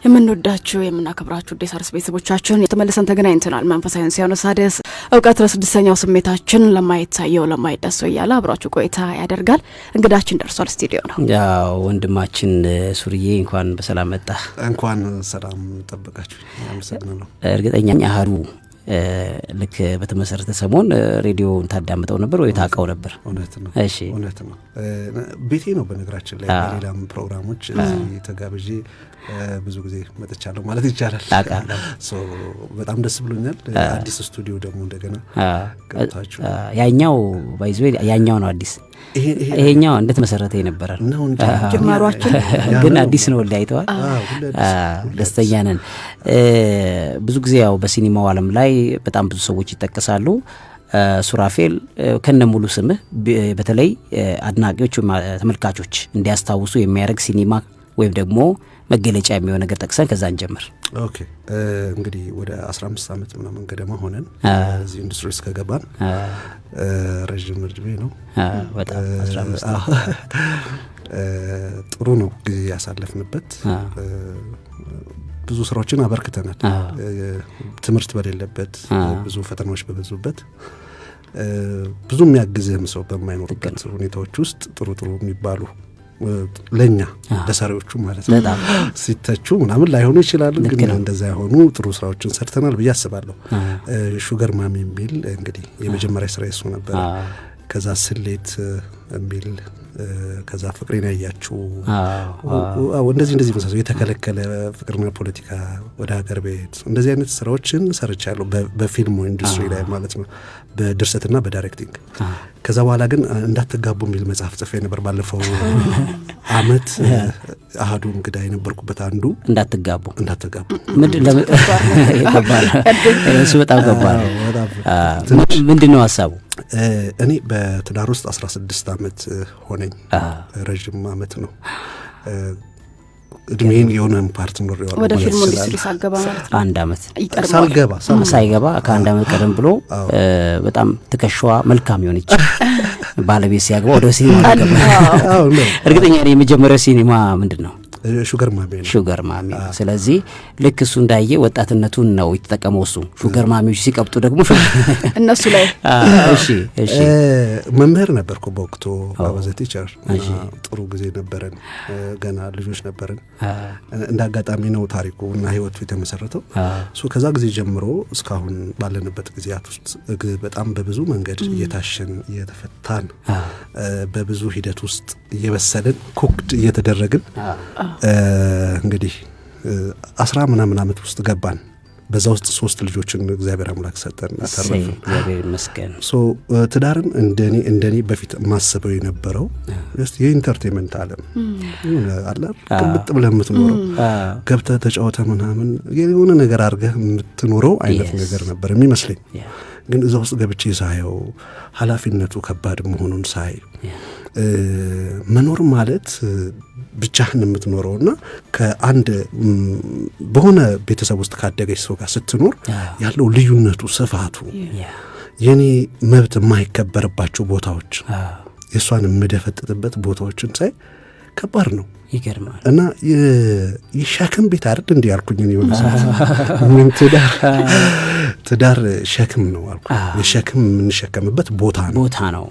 የምንወዳችሁ የምናከብራችሁ ዴሳርስ ቤተሰቦቻችን ተመልሰን ተገናኝተናል። መንፈሳዊን ሲያነሳ ደስ እውቀት ለስድስተኛው ስሜታችን ለማይታየው ለማይዳሰው እያለ አብራችሁ ቆይታ ያደርጋል። እንግዳችን ደርሷል ስቱዲዮ ነው። ያው ወንድማችን ሱርዬ እንኳን በሰላም መጣ። እንኳን ሰላም ጠበቃችሁ። አመሰግናለሁ። እርግጠኛ ነኝ አህዱ ልክ በተመሰረተ ሰሞን ሬዲዮን ታዳምጠው ነበር ወይ ታውቀው ነበር? እውነት ነው። እሺ፣ እውነት ነው። ቤቴ ነው በነገራችን ላይ ሌላም ፕሮግራሞች እዚህ ተጋብዤ ብዙ ጊዜ መጥቻለሁ ማለት ይቻላል። በጣም ደስ ብሎኛል። አዲስ ስቱዲዮ ደግሞ እንደገና ገብታችሁ ያኛው ባይዞ ያኛው ነው አዲስ ይሄኛው እንዴት መሰረተ የነበረ ነው ጅማሯችን ግን አዲስ ነው ለይተዋል። ደስተኛ ነን። ብዙ ጊዜ ያው በሲኒማው ዓለም ላይ በጣም ብዙ ሰዎች ይጠቀሳሉ። ሱራፌል ከነሙሉ ስምህ በተለይ አድናቂዎች ተመልካቾች እንዲያስታውሱ የሚያደርግ ሲኒማ ወይም ደግሞ መገለጫ የሚሆን ነገር ጠቅሰን ከዛ እንጀምር። ኦኬ፣ እንግዲህ ወደ 15 ዓመት ምናምን ገደማ ሆነን እዚህ ኢንዱስትሪ ውስጥ ከገባን ረጅም እድሜ ነው። በጣም 15 ጥሩ ነው ጊዜ ያሳለፍንበት። ብዙ ስራዎችን አበርክተናል። ትምህርት በሌለበት ብዙ ፈተናዎች በበዙበት ብዙ የሚያግዝህም ሰው በማይኖርበት ሁኔታዎች ውስጥ ጥሩ የሚባሉ ለኛ ለሰሪዎቹ ማለት ነው ሲተቹ ምናምን ላይሆኑ ይችላሉ፣ ግን እንደዛ የሆኑ ጥሩ ስራዎችን ሰርተናል ብዬ አስባለሁ። ሹገር ማሚ የሚል እንግዲህ የመጀመሪያ ስራ እሱ ነበር። ከዛ ስሌት የሚል ከዛ ፍቅሬን ያያችሁ እንደዚህ መሳሰሉ የተከለከለ ፍቅርና ፖለቲካ ወደ ሀገር ቤት እንደዚህ አይነት ስራዎችን ሰርቻለሁ በፊልም ኢንዱስትሪ ላይ ማለት ነው፣ በድርሰትና በዳይሬክቲንግ። ከዛ በኋላ ግን እንዳትጋቡ የሚል መጽሐፍ ጽፌ ነበር ባለፈው አመት። አህዱ እንግዳ የነበርኩበት አንዱ እንዳትጋቡ ምንድን ነው እሱ በጣም ከባድ ምንድን ነው ሀሳቡ? እኔ በትዳር ውስጥ 16 ዓመት ሆነኝ። ረጅም ዓመት ነው። እድሜን የሆነን ፓርት ኖር ያለው ወደ ፊልም ኢንዱስትሪ ሳገባ ማለት ነው። አንድ ዓመት ሳይገባ ከአንድ ዓመት ቀደም ብሎ በጣም ትከሻዋ መልካም የሆነች ባለቤት ሲያገባ ወደ ሲኒማ ገባ። እርግጠኛ ነኝ የመጀመሪያው ሲኒማ ምንድን ነው? ሹገር ማሚ ነው። ስለዚህ ልክ እሱ እንዳየ ወጣትነቱን ነው የተጠቀመው። እሱ ሹገር ማሚዎች ሲቀብጡ ደግሞ እነሱ ላይ እሺ መምህር ነበርኩ በወቅቱ አባዘ ቲቸር። ጥሩ ጊዜ ነበረን፣ ገና ልጆች ነበረን። እንደ አጋጣሚ ነው ታሪኩ እና ህይወቱ የተመሰረተው። ከዛ ጊዜ ጀምሮ እስካሁን ባለንበት ጊዜያት ውስጥ በጣም በብዙ መንገድ እየታሸን እየተፈታን በብዙ ሂደት ውስጥ እየበሰልን ኮክድ እየተደረግን እንግዲህ 10 ምናምን ዓመት ውስጥ ገባን። በዛ ውስጥ 3 ልጆችን እግዚአብሔር አምላክ ሰጠን አተረፈን። እግዚአብሔር ይመስገን። ትዳርን እንደኔ በፊት ማሰበው የነበረው የኢንተርቴይንመንት ዓለም አለ ቅብጥ ብለህ የምትኖረው ገብተህ ተጫወተ ምናምን የሆነ ነገር አድርገህ የምትኖረው አይነት ነገር ነበር የሚመስለኝ። ግን እዛ ውስጥ ገብቼ ሳየው ኃላፊነቱ ከባድ መሆኑን ሳይ መኖር ማለት ብቻህን የምትኖረውና ከአንድ በሆነ ቤተሰብ ውስጥ ካደገች ሰው ጋር ስትኖር ያለው ልዩነቱ ስፋቱ የኔ መብት የማይከበርባቸው ቦታዎች የሷን የምደፈጥጥበት ቦታዎችን ሳይ ከባድ ነው። ይገርማል። እና የሸክም ቤት አይደል እንዴ ያልኩኝ ነው ምን ትዳር ሸክም ነው አልኩ። የሸክም የምንሸከምበት ቦታ ነው።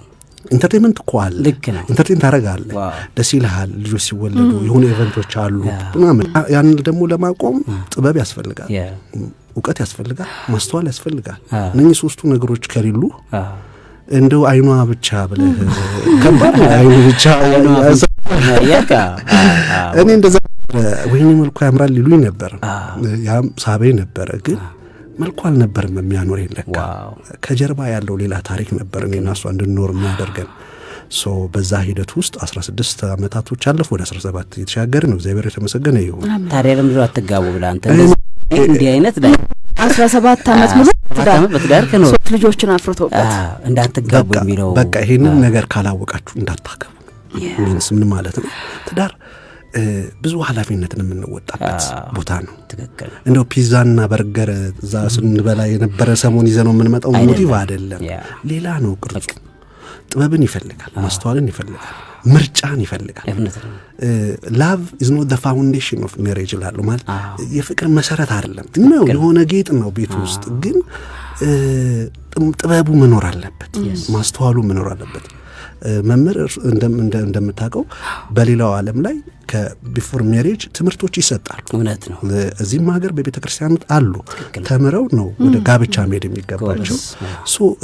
ኢንተርቴይንመንት እኮ አለ። ኢንተርቴይን ታደርጋለህ፣ ደስ ይልሃል። ልጆች ሲወለዱ የሆኑ ኢቨንቶች አሉ ምናምን። ያን ደግሞ ለማቆም ጥበብ ያስፈልጋል፣ እውቀት ያስፈልጋል፣ ማስተዋል ያስፈልጋል። እነኚህ 3ቱ ነገሮች ከሌሉ እንደው አይኗ ብቻ ብለህ ከባድ ነው። አይኑ ብቻ እኔ እንደዛ ወይኔ መልኩ ያምራል ሊሉኝ ነበር። ያም ሳቤ ነበረ፣ ግን መልኩ አልነበረም የሚያኖር የለካ ከጀርባ ያለው ሌላ ታሪክ ነበር እኔና እሷ እንድንኖር የሚያደርገን። በዛ ሂደት ውስጥ 16 ዓመታቶች አለፉ። ወደ 17 የተሻገርን ነው። እግዚአብሔር የተመሰገነ ይሁን። ታዲያ ለምንድን አትጋቡ ብለህ አንተ እንዲህ አይነት ላይ 17 ዓመት ሙሉ በትዳር ከኖር 3 ልጆችን አፍርቶበት እንዳትጋቡ የሚለው በቃ ይሄንን ነገር ካላወቃችሁ እንዳታገቡ ምን ማለት ነው? ትዳር ብዙ ኃላፊነትን የምንወጣበት ቦታ ነው። ትክክል። እንደው ፒዛና በርገር እዛ ስንበላ የነበረ ሰሞን ይዘነው የምንመጣው ሞቲቭ አይደለም፣ ሌላ ነው ቅርጹ። ጥበብን ይፈልጋል፣ ማስተዋልን ይፈልጋል፣ ምርጫን ይፈልጋል። ላቭ ኢዝ ኖት ዘ ፋውንዴሽን ኦፍ ሜሬጅ ላሉ ማለት የፍቅር መሰረት አይደለም ነው፣ የሆነ ጌጥ ነው ቤት ውስጥ ግን ጥበቡ መኖር አለበት፣ ማስተዋሉ መኖር አለበት። መምህር እንደምታውቀው በሌላው ዓለም ላይ ከቢፎር ሜሬጅ ትምህርቶች ይሰጣሉ። እውነት ነው። እዚህም ሀገር በቤተ ክርስቲያን አሉ። ተምረው ነው ወደ ጋብቻ መሄድ የሚገባቸው።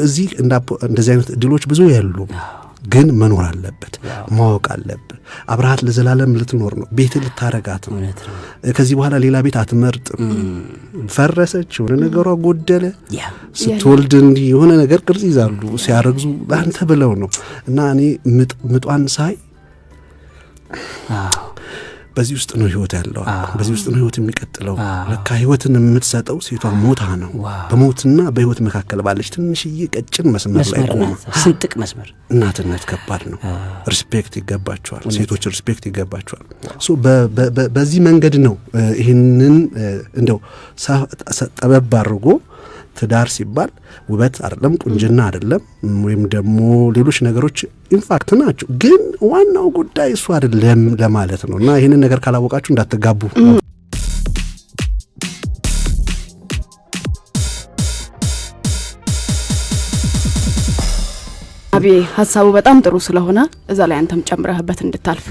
እዚህ እንደዚህ አይነት እድሎች ብዙ የሉም። ግን መኖር አለበት፣ ማወቅ አለበት። አብረሃት ለዘላለም ልትኖር ነው፣ ቤት ልታረጋት ነው። ከዚህ በኋላ ሌላ ቤት አትመርጥም። ፈረሰች፣ የሆነ ነገሯ ጎደለ፣ ስትወልድ እንዲህ የሆነ ነገር ቅርጽ ይዛሉ፣ ሲያረግዙ አንተ ብለው ነው። እና እኔ ምጧን ሳይ በዚህ ውስጥ ነው ህይወት ያለው፣ በዚህ ውስጥ ነው ህይወት የሚቀጥለው። ለካ ህይወትን የምትሰጠው ሴቷ ሞታ ነው። በሞትና በህይወት መካከል ባለች ትንሽዬ ቀጭን መስመር ላይ ቆሞ ስንጥቅ መስመር። እናትነት ከባድ ነው። ሪስፔክት ይገባቸዋል፣ ሴቶች ሪስፔክት ይገባቸዋል። በዚህ መንገድ ነው ይህንን እንደው ጠበብ አድርጎ ትዳር ሲባል ውበት አይደለም፣ ቁንጅና አይደለም፣ ወይም ደግሞ ሌሎች ነገሮች ኢንፋክት ናቸው፣ ግን ዋናው ጉዳይ እሱ አይደለም ለማለት ነው። እና ይህንን ነገር ካላወቃችሁ እንዳትጋቡ። አቢ ሀሳቡ በጣም ጥሩ ስለሆነ እዛ ላይ አንተም ጨምረህበት እንድታልፍ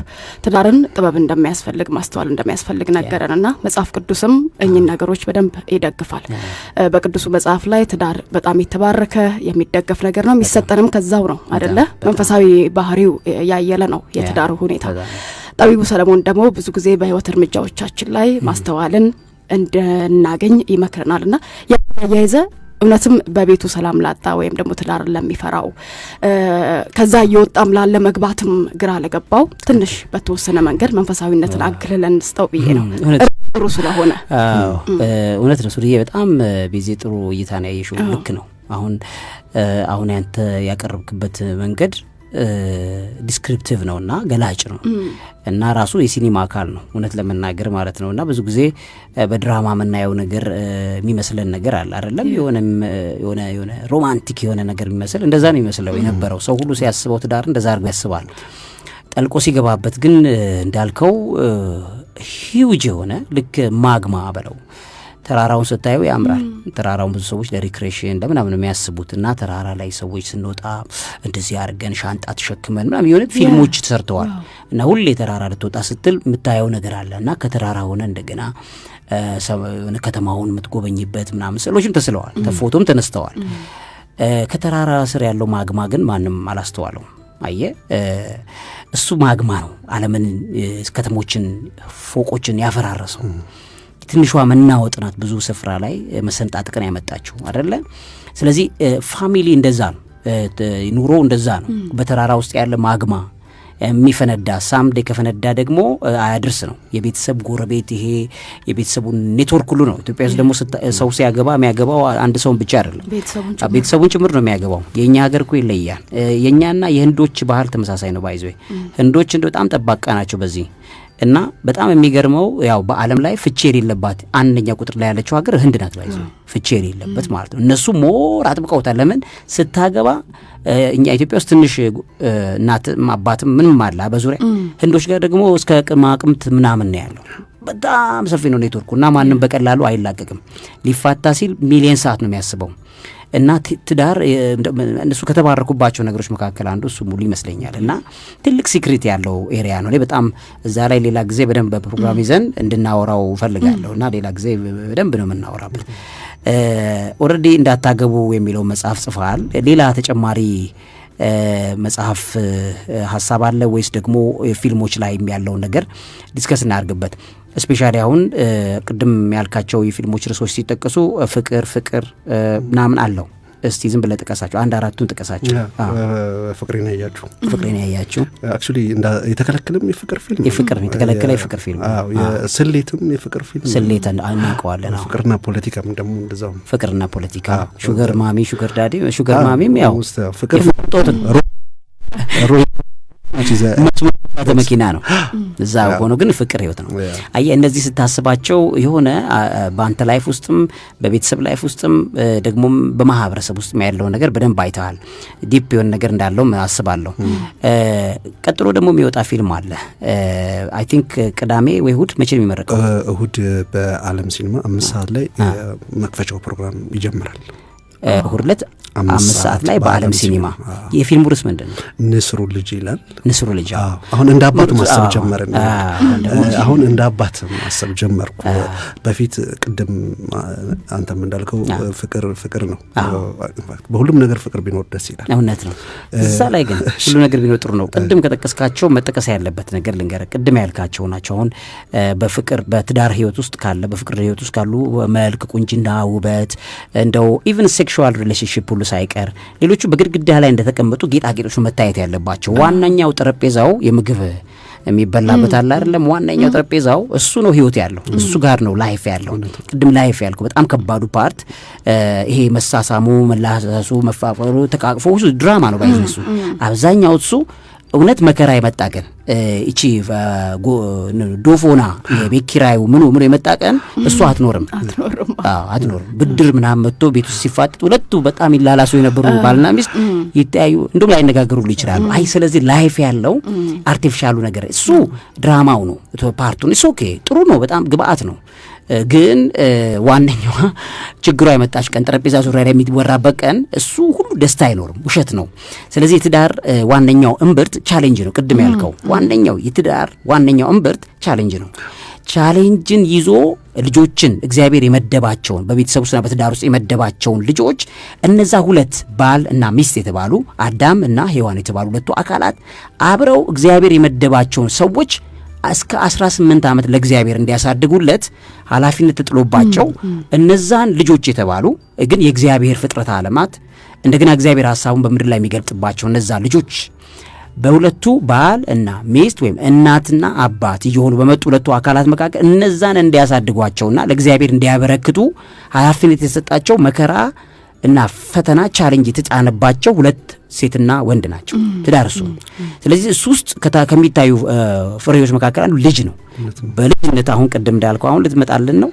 ትዳርን ጥበብ እንደሚያስፈልግ ማስተዋል እንደሚያስፈልግ ነገረንና መጽሐፍ ቅዱስም እኚህን ነገሮች በደንብ ይደግፋል። በቅዱሱ መጽሐፍ ላይ ትዳር በጣም የተባረከ የሚደገፍ ነገር ነው፣ የሚሰጠንም ከዛው ነው አይደለ? መንፈሳዊ ባህሪው ያየለ ነው የትዳሩ ሁኔታ። ጠቢቡ ሰለሞን ደግሞ ብዙ ጊዜ በህይወት እርምጃዎቻችን ላይ ማስተዋልን እንድናገኝ ይመክረናልና ያያይዘ እውነትም በቤቱ ሰላም ላጣ ወይም ደግሞ ትዳርን ለሚፈራው ከዛ እየወጣም ላለ መግባትም ግራ ለገባው ትንሽ በተወሰነ መንገድ መንፈሳዊነትን አግልለን ስጠው ብዬ ነው። ጥሩ ስለሆነ እውነት ነው። ሱሪዬ በጣም ቢዚ ጥሩ እይታ ነው ያየሽው። ልክ ነው። አሁን ያንተ ያቀርብክበት መንገድ ዲስክሪፕቲቭ ነውና ገላጭ ነው እና ራሱ የሲኒማ አካል ነው እውነት ለመናገር ማለት ነውና ብዙ ጊዜ በድራማ የምናየው ነገር የሚመስለን ነገር አለ አይደለም? የሆነ ሮማንቲክ የሆነ ነገር የሚመስል እንደዛ ነው የሚመስለው የነበረው። ሰው ሁሉ ሲያስበው ትዳር እንደዛ አድርጎ ያስባል። ጠልቆ ሲገባበት ግን እንዳልከው ሂውጅ የሆነ ልክ ማግማ በለው ተራራውን ስታዩ ያምራል። ተራራውን ብዙ ሰዎች ለሪክሬሽን ለምናምን የሚያስቡት እና ተራራ ላይ ሰዎች ስንወጣ እንደዚህ አድርገን ሻንጣ ተሸክመን ምናምን የሆነ ፊልሞች ተሰርተዋል እና ሁሌ ተራራ ልትወጣ ስትል የምታየው ነገር አለ እና ከተራራ ሆነ እንደገና ከተማውን የምትጎበኝበት ምናምን ስዕሎችም ተስለዋል፣ ፎቶም ተነስተዋል። ከተራራ ስር ያለው ማግማ ግን ማንም አላስተዋለው። አየ እሱ ማግማ ነው ዓለምን ከተሞችን ፎቆችን ያፈራረሰው። ትንሿ መናወጥ ናት ብዙ ስፍራ ላይ መሰንጣጥቀን ያመጣችው አይደለ? ስለዚህ ፋሚሊ እንደዛ ነው፣ ኑሮ እንደዛ ነው። በተራራ ውስጥ ያለ ማግማ የሚፈነዳ ሳምዴ ከፈነዳ ደግሞ አያድርስ ነው። የቤተሰብ ጎረቤት፣ ይሄ የቤተሰቡን ኔትወርክ ሁሉ ነው። ኢትዮጵያ ውስጥ ደግሞ ሰው ሲያገባ የሚያገባው አንድ ሰውን ብቻ አይደለም፣ ቤተሰቡን ጭምር ነው የሚያገባው። የኛ ሀገር እኮ ይለያል። የኛና የህንዶች ባህል ተመሳሳይ ነው። ባይዘው ህንዶች እንደው በጣም ጠባቃ ናቸው በዚህ እና በጣም የሚገርመው ያው በዓለም ላይ ፍቺ የሌለባት አንደኛ ቁጥር ላይ ያለችው ሀገር ህንድ ናት። ባይዘው ፍቺ የሌለበት ማለት ነው። እነሱ ሞር አጥብቀውታል። ለምን ስታገባ እኛ ኢትዮጵያ ውስጥ ትንሽ እናትም አባትም ምንም አለ በዙሪያ፣ ህንዶች ጋር ደግሞ እስከ ቅማቅምት ምናምን ነው ያለው። በጣም ሰፊ ነው ኔትወርኩ እና ማንም በቀላሉ አይላቀቅም። ሊፋታ ሲል ሚሊየን ሰዓት ነው የሚያስበው። እና ትዳር እነሱ ከተባረኩባቸው ነገሮች መካከል አንዱ እሱ ሙሉ ይመስለኛል። እና ትልቅ ሲክሪት ያለው ኤሪያ ነው። በጣም እዛ ላይ ሌላ ጊዜ በደንብ በፕሮግራም ይዘን እንድናወራው ፈልጋለሁ እና ሌላ ጊዜ በደንብ ነው የምናወራበት። ኦልሬዲ እንዳታገቡ የሚለው መጽሐፍ ጽፈሃል። ሌላ ተጨማሪ መጽሐፍ ሀሳብ አለ ወይስ ደግሞ ፊልሞች ላይ ያለውን ነገር ዲስከስ እናድርግበት? ስፔሻሊ አሁን ቅድም ያልካቸው የፊልሞች ርዕሶች ሲጠቀሱ ፍቅር ምናምን አለው። እስቲ ዝም ብለህ ጥቀሳቸው፣ አንድ አራቱን ጥቀሳቸው። ፍቅሬን ያያችሁ አክቹሊ የተከለከለም የፍቅር ፊልም የተከለከለ የፍቅር ፊልም፣ ስሌትም የፍቅር ፊልም፣ ስሌት እናውቀዋለን። ፍቅርና ፖለቲካም ደግሞ እንደዛው፣ ፍቅርና ፖለቲካ፣ ሹገር ማሚ፣ ሹገር ዳዲ። ሹገር ማሚም ያው ፍቅር ጦት ነው መኪና ነው እዛ ሆኖ ግን ፍቅር ህይወት ነው። አየህ እነዚህ ስታስባቸው የሆነ በአንተ ላይፍ ውስጥም በቤተሰብ ላይፍ ውስጥም ደግሞ በማህበረሰብ ውስጥ ያለው ነገር በደንብ አይተሃል። ዲፕ የሆነ ነገር እንዳለው አስባለሁ። ቀጥሎ ደግሞ የሚወጣ ፊልም አለ አይ ቲንክ ቅዳሜ ወይ እሁድ መቼ ነው የሚመረቀው? እሁድ በአለም ሲኒማ 5 ሰዓት ላይ መክፈቻው ፕሮግራም ይጀምራል። እሁድ ዕለት 5 ሰዓት ላይ በአለም ሲኒማ። የፊልሙ ርዕስ ምንድን ነው? ንስሩ ልጅ ይላል። ንስሩ ልጅ አሁን እንደ አባት ማሰብ ጀመርን። አሁን እንደ አባት ማሰብ ጀመርኩ። በፊት ቅድም አንተም እንዳልከው ፍቅር ነው። በሁሉም ነገር ፍቅር ቢኖር ደስ ይላል። እውነት ነው። እዛ ላይ ግን ሁሉ ነገር ቢኖር ጥሩ ነው። ቅድም ከጠቀስካቸው መጠቀስ ያለበት ነገር ልንገርህ። ቅድም ያልካቸው ናቸው። አሁን በፍቅር በትዳር ህይወት ውስጥ ካለ በፍቅር ህይወት ውስጥ ካሉ መልክ፣ ቁንጅና፣ ውበት እንደው ኢቭን ሴክሹዋል ሪሌሽንሺፕ ሁሉ ሳይቀር ሌሎቹ በግድግዳ ላይ እንደተቀመጡ ጌጣጌጦች መታየት ያለባቸው። ዋናኛው ጠረጴዛው የምግብ የሚበላበት አለ አይደለም? ዋናኛው ጠረጴዛው እሱ ነው ህይወት ያለው እሱ ጋር ነው ላይፍ ያለው። ቅድም ላይፍ ያልኩ በጣም ከባዱ ፓርት ይሄ መሳሳሙ፣ መላሳሱ፣ መፋፈሩ፣ ተቃቅፎ ድራማ ነው ባይዘው እሱ አብዛኛው እሱ እውነት መከራ የመጣ ቀን እቺ ዶፎና የቤት ኪራዩ ምኑ የመጣ ቀን እሱ አትኖርም። ብድር ምናምን መጥቶ ቤት ውስጥ ሲፋጠጥ ሁለቱ በጣም ይላላሱ የነበሩ ባልና ሚስት ይተያዩ እንደውም ላይነጋገሩ ይችላሉ። አይ ስለዚህ ላይፍ ያለው አርቲፊሻሉ ነገር እሱ ድራማው ነው ፓርቱን እሱ ኦኬ ጥሩ ነው በጣም ግብአት ነው። ግን ዋነኛዋ ችግሯ የመጣች ቀን ጠረጴዛ ዙሪያ ላይ የሚወራበት ቀን እሱ ሁሉ ደስታ አይኖርም፣ ውሸት ነው። ስለዚህ የትዳር ዋነኛው እምብርት ቻሌንጅ ነው። ቅድም ያልከው ዋነኛው የትዳር ዋነኛው እምብርት ቻሌንጅ ነው። ቻሌንጅን ይዞ ልጆችን እግዚአብሔር የመደባቸውን በቤተሰብ ውስጥና በትዳር ውስጥ የመደባቸውን ልጆች እነዛ ሁለት ባል እና ሚስት የተባሉ አዳም እና ሔዋን የተባሉ ሁለቱ አካላት አብረው እግዚአብሔር የመደባቸውን ሰዎች እስከ 18 ዓመት ለእግዚአብሔር እንዲያሳድጉለት ኃላፊነት ተጥሎባቸው እነዛን ልጆች የተባሉ ግን የእግዚአብሔር ፍጥረት ዓለማት እንደገና እግዚአብሔር ሐሳቡን በምድር ላይ የሚገልጥባቸው እነዛ ልጆች በሁለቱ ባል እና ሚስት ወይም እናትና አባት እየሆኑ በመጡ ሁለቱ አካላት መካከል እነዛን እንዲያሳድጓቸውና ለእግዚአብሔር እንዲያበረክቱ ኃላፊነት የተሰጣቸው መከራ እና ፈተና ቻሌንጅ የተጫነባቸው ሁለት ሴትና ወንድ ናቸው ትዳር እሱ። ስለዚህ እሱ ውስጥ ከሚታዩ ፍሬዎች መካከል አንዱ ልጅ ነው። በልጅነት አሁን ቅድም እንዳልከው አሁን ልትመጣልን ነው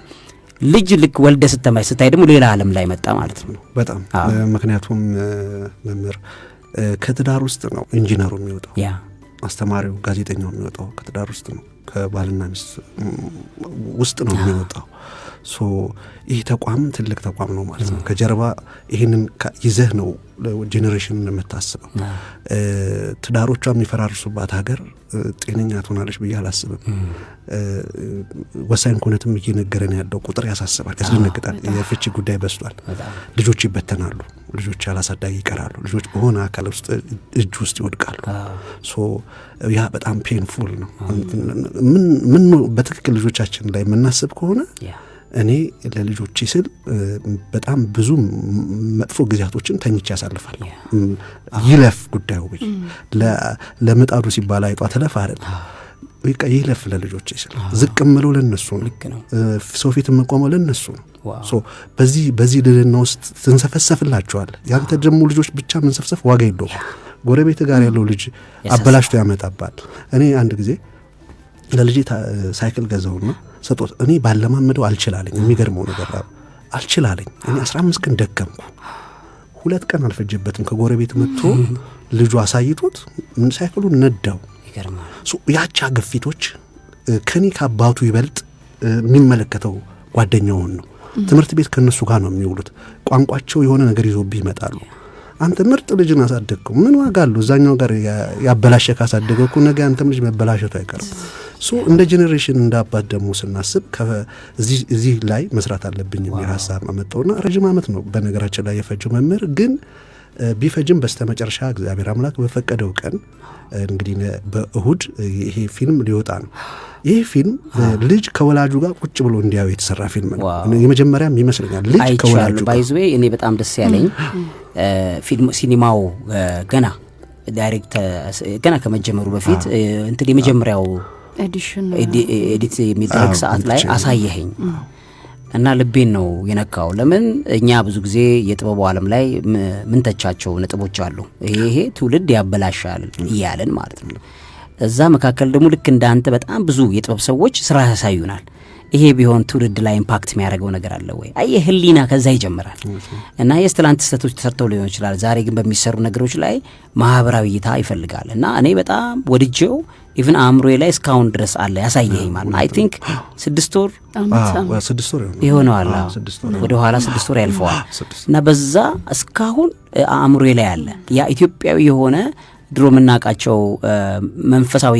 ልጅ ልክ ወልደ ስታይ ደግሞ ሌላ ዓለም ላይ መጣ ማለት ነው። በጣም ምክንያቱም መምህር ከትዳር ውስጥ ነው ኢንጂነሩ የሚወጣው፣ አስተማሪው ጋዜጠኛው የሚወጣው ከትዳር ውስጥ ነው፣ ከባልና ሚስት ውስጥ ነው የሚወጣው። ሶ ይህ ተቋም ትልቅ ተቋም ነው ማለት ነው። ከጀርባ ይህንን ይዘህ ነው ጄኔሬሽንን የምታስበው። ትዳሮቿ የሚፈራርሱባት ሀገር ጤነኛ ትሆናለች ብዬ አላስብም። ወሳኝ ኩነትም እየነገረን ያለው ቁጥር ያሳስባል፣ ያስደነግጣል። የፍቺ ጉዳይ በዝቷል። ልጆች ይበተናሉ፣ ልጆች ያላሳዳጊ ይቀራሉ፣ ልጆች በሆነ አካል ውስጥ እጅ ውስጥ ይወድቃሉ። ሶ ያ በጣም ፔንፉል ነው። ምን በትክክል ልጆቻችን ላይ የምናስብ ከሆነ እኔ ለልጆቼ ስል በጣም ብዙ መጥፎ ጊዜያቶችን ተኝቼ ያሳልፋለሁ። ይለፍ ጉዳዩ ብዬ ለምጣዱ ሲባል አይጧ ትለፍ አይደል? በቃ ይለፍ ለልጆቼ ስል ዝቅ ምለው ለነሱ ነው። ሰው ፊት የምቆመው ለነሱ ነው። ሶ በዚህ ልልና ውስጥ ትንሰፈሰፍላቸዋል። ያንተ ደግሞ ልጆች ብቻ መንሰፍሰፍ ዋጋ የለውም። ጎረቤት ጋር ያለው ልጅ አበላሽቶ ያመጣባል። እኔ አንድ ጊዜ ለልጄ ሳይክል ገዛውና ሰጦት እኔ ባለማመደው አልችላለኝ። የሚገርመው ነገር አልችላለኝ። እኔ 15 ቀን ደከምኩ። 2 ቀን አልፈጀበትም። ከጎረቤት መጥቶ ልጁ አሳይቶት ሳይክሉን ነዳው። ያቻ ግፊቶች ከኔ ከአባቱ ይበልጥ የሚመለከተው ጓደኛውን ነው። ትምህርት ቤት ከነሱ ጋር ነው የሚውሉት። ቋንቋቸው የሆነ ነገር ይዞብህ ይመጣሉ። አንተ ምርጥ ልጅን አሳደግከው ምን ዋጋ አለው? እዛኛው ጋር ያበላሸ ካሳደገው እኮ ነገ አንተም ልጅ መበላሸቱ አይቀርም። ሶ እንደ ጄኔሬሽን እንደ አባት ደግሞ ስናስብ እዚህ ላይ መስራት አለብኝ የሚል ሀሳብ አመጣውና ረጅም ዓመት ነው በነገራችን ላይ የፈጀው መምህር። ግን ቢፈጅም በስተመጨረሻ እግዚአብሔር አምላክ በፈቀደው ቀን እንግዲህ በእሁድ ይሄ ፊልም ሊወጣ ነው። ይሄ ፊልም ልጅ ከወላጁ ጋር ቁጭ ብሎ እንዲያው የተሰራ ፊልም ነው። የመጀመሪያም ይመስለኛል ልጅ ከወላጁ ጋር ባይዝዌ እኔ በጣም ደስ ያለኝ ፊልም ሲኒማው ገና ዳይሬክት ገና ከመጀመሩ በፊት እንትን የመጀመሪያው ኤዲት የሚደረግ ሰዓት ላይ አሳየኸኝ እና ልቤን ነው የነካው። ለምን እኛ ብዙ ጊዜ የጥበቡ ዓለም ላይ ምን ተቻቸው ነጥቦች አሉ። ይሄ ትውልድ ያበላሻል እያለን ማለት ነው። እዛ መካከል ደግሞ ልክ እንዳንተ በጣም ብዙ የጥበብ ሰዎች ስራ ያሳዩናል። ይሄ ቢሆን ትውልድ ላይ ኢምፓክት የሚያደርገው ነገር አለ ወይ? አየህ ህሊና ከዛ ይጀምራል እና የትላንት ስህተቶች ተሰርተው ሊሆን ይችላል። ዛሬ ግን በሚሰሩ ነገሮች ላይ ማህበራዊ እይታ ይፈልጋል እና እኔ በጣም ወድጄው ኢቭን አእምሮዬ ላይ እስካሁን ድረስ አለ ያሳየኝ ማለት አይ ቲንክ 6 ወር ይሆነዋል ወደ ኋላ 6 ወር ያልፈዋል እና በዛ እስካሁን አእምሮዬ ላይ አለ ያ ኢትዮጵያዊ የሆነ ድሮ የምናውቃቸው መንፈሳዊ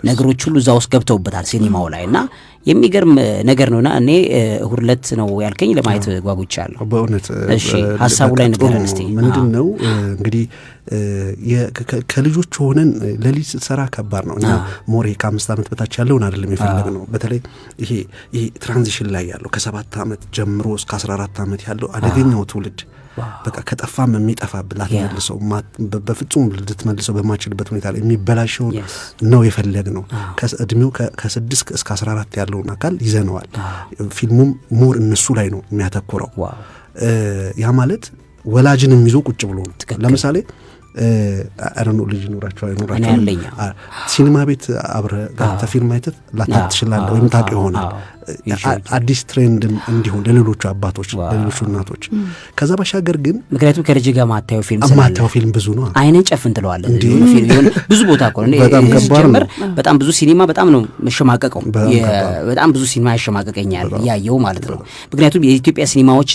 ነገሮች ሁሉ እዛ ውስጥ ገብተውበታል ሲኒማው ላይ እና የሚገርም ነገር ነውና እኔ እሁድ ዕለት ነው ያልከኝ ለማየት ጓጉቻለሁ በእውነት። እሺ ሀሳቡ ላይ ንገረን እስቲ። ምንድነው እንግዲህ ከልጆች ሆነን ለሊት ሰራ ከባድ ነው እና ሞሬ ከ5 ዓመት በታች ያለውን አይደለም የፈለግነው። በተለይ ይሄ ትራንዚሽን ላይ ያለው ከ7 ዓመት ጀምሮ እስከ 14 ዓመት ያለው አደገኛው ትውልድ በቃ ከጠፋም የሚጠፋብህ ላትመልሰው በፍጹም ልትመልሰው በማችልበት ሁኔታ ላይ የሚበላሸውን ነው የፈለግነው። ከእድሜው ከ6 እስከ 14 ያለውን አካል ይዘነዋል። ፊልሙም ሞር እነሱ ላይ ነው የሚያተኩረው። ያ ማለት ወላጅንም ይዞ ቁጭ ብሎ ነው። ለምሳሌ አረኑ ልጅ ኖራቸው ሲኒማ ቤት አብረህ ገብተህ ፊልም አይተህ ላታውቅ ትችላለህ ወይም ታውቅ ይሆናል። አዲስ ትሬንድ እንዲሆን ለሌሎቹ አባቶች ለሌሎቹ እናቶች። ከዛ ባሻገር ግን ምክንያቱም ከልጅ ጋር ማታየው ፊልም ብዙ ነው። አይነን ጨፍን ትለዋለህ ፊልም ብዙ ቦታ እኮ ነው። በጣም ብዙ ሲኒማ በጣም ነው መሸማቀቀው። በጣም ብዙ ሲኒማ ያሸማቀቀኛል ያየው ማለት ነው። ምክንያቱም የኢትዮጵያ ሲኒማዎች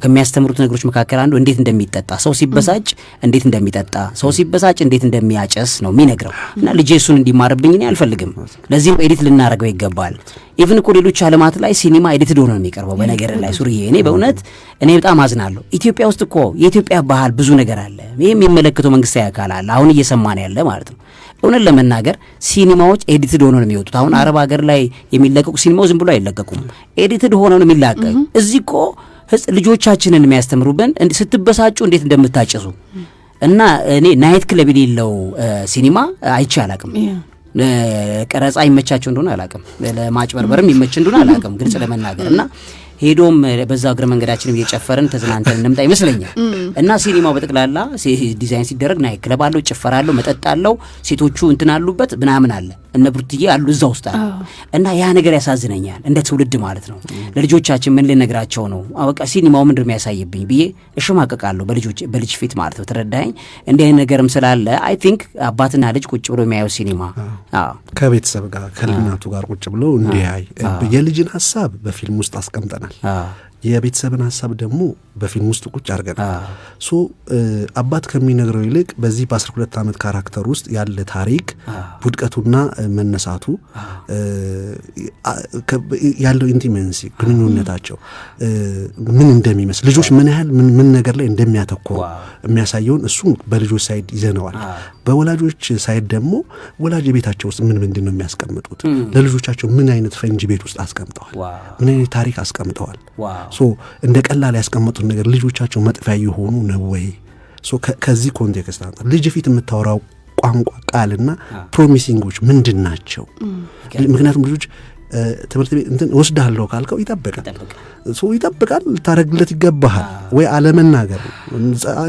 ከሚያስተምሩት ነገሮች መካከል አንዱ እንዴት እንደሚጠጣ ሰው ሲበሳጭ እንዴት እንደሚጠጣ ሰው ሲበሳጭ እንዴት እንደሚያጨስ ነው የሚነግረው እና ልጄ እሱን እንዲማርብኝ እኔ አልፈልግም። ለዚህም ኤዲት ልናደርገው ይገባል። ኢቭን እኮ ሌሎች ዓለማት ላይ ሲኒማ ኤዲትድ ሆኖ ነው የሚቀርበው። በነገር ላይ ሱሪዬ እኔ በእውነት እኔ በጣም አዝናለሁ። ኢትዮጵያ ውስጥ እኮ የኢትዮጵያ ባህል ብዙ ነገር አለ። ይሄ የሚመለከተው መንግስታዊ አካል አለ አሁን እየሰማን ያለ ማለት ነው። እውነት ለመናገር ሲኒማዎች ኤዲትድ ሆኖ ነው የሚወጡት። አሁን አረብ ሀገር ላይ የሚለቀቁ ሲኒማው ዝም ብሎ አይለቀቁም፣ ኤዲትድ ሆኖ ነው የሚላቀቅ። እዚህ እኮ ልጆቻችንን የሚያስተምሩብን ስትበሳጩ እንዴት እንደምታጨሱ እና እኔ ናይት ክለብ የሌለው ሲኒማ አይቼ አላቅም። ቀረጻ ይመቻቸው እንደሆነ አላቅም፣ ለማጭበርበርም ይመች እንደሆነ አላቅም ግልጽ ለመናገር እና ሄዶም በዛ እግረ መንገዳችንም እየጨፈርን ተዝናንተን እንምጣ ይመስለኛል። እና ሲኒማው በጠቅላላ ዲዛይን ሲደረግ ናይት ክለብ አለው፣ ጭፈራ አለው፣ መጠጥ አለው፣ ሴቶቹ እንትን አሉበት ምናምን አለ፣ እነ ብርትዬ አሉ እዛ ውስጥ አለ። እና ያ ነገር ያሳዝነኛል እንደ ትውልድ ማለት ነው። ለልጆቻችን ምን ልነግራቸው ነው? በቃ ሲኒማው ምንድን ነው የሚያሳይብኝ ብዬ እሸማቀቃለሁ በልጅ ፊት ማለት ነው። ተረዳኸኝ? እንዲህ አይነት ነገርም ስላለ አይ ቲንክ አባትና ልጅ ቁጭ ብሎ የሚያየው ሲኒማ ከቤተሰብ ጋር ከልናቱ ጋር ቁጭ ብሎ እንዲያይ የልጅን ሀሳብ በፊልም ውስጥ አስቀምጠናል። የቤተሰብን ሀሳብ ደግሞ በፊልም ውስጥ ቁጭ አድርገናል። ሶ አባት ከሚነግረው ይልቅ በዚህ በ12 ዓመት ካራክተር ውስጥ ያለ ታሪክ ውድቀቱና መነሳቱ ያለው ኢንቲሜንሲ ግንኙነታቸው ምን እንደሚመስል ልጆች ምን ያህል ምን ነገር ላይ እንደሚያተኩሩ የሚያሳየውን እሱም በልጆች ሳይድ ይዘነዋል። በወላጆች ሳይድ ደግሞ ወላጅ ቤታቸው ውስጥ ምንድን ነው የሚያስቀምጡት፣ ለልጆቻቸው ምን አይነት ፈንጂ ቤት ውስጥ አስቀምጠዋል፣ ምን አይነት ታሪክ አስቀምጠዋል። ሶ እንደ ቀላል ያስቀመጡት ነገር ልጆቻቸው መጥፊያ የሆኑ ነው ወይ? ሶ ከዚህ ኮንቴክስት አንጻር ልጅ ፊት የምታወራው ቋንቋ ቃልና ፕሮሚሲንጎች ምንድን ናቸው? ምክንያቱም ልጆች ትምህርት ቤት እንትን ወስዳለሁ ካልከው ይጠብቃል ልታረግለት ይገባሃል ወይ አለመናገር።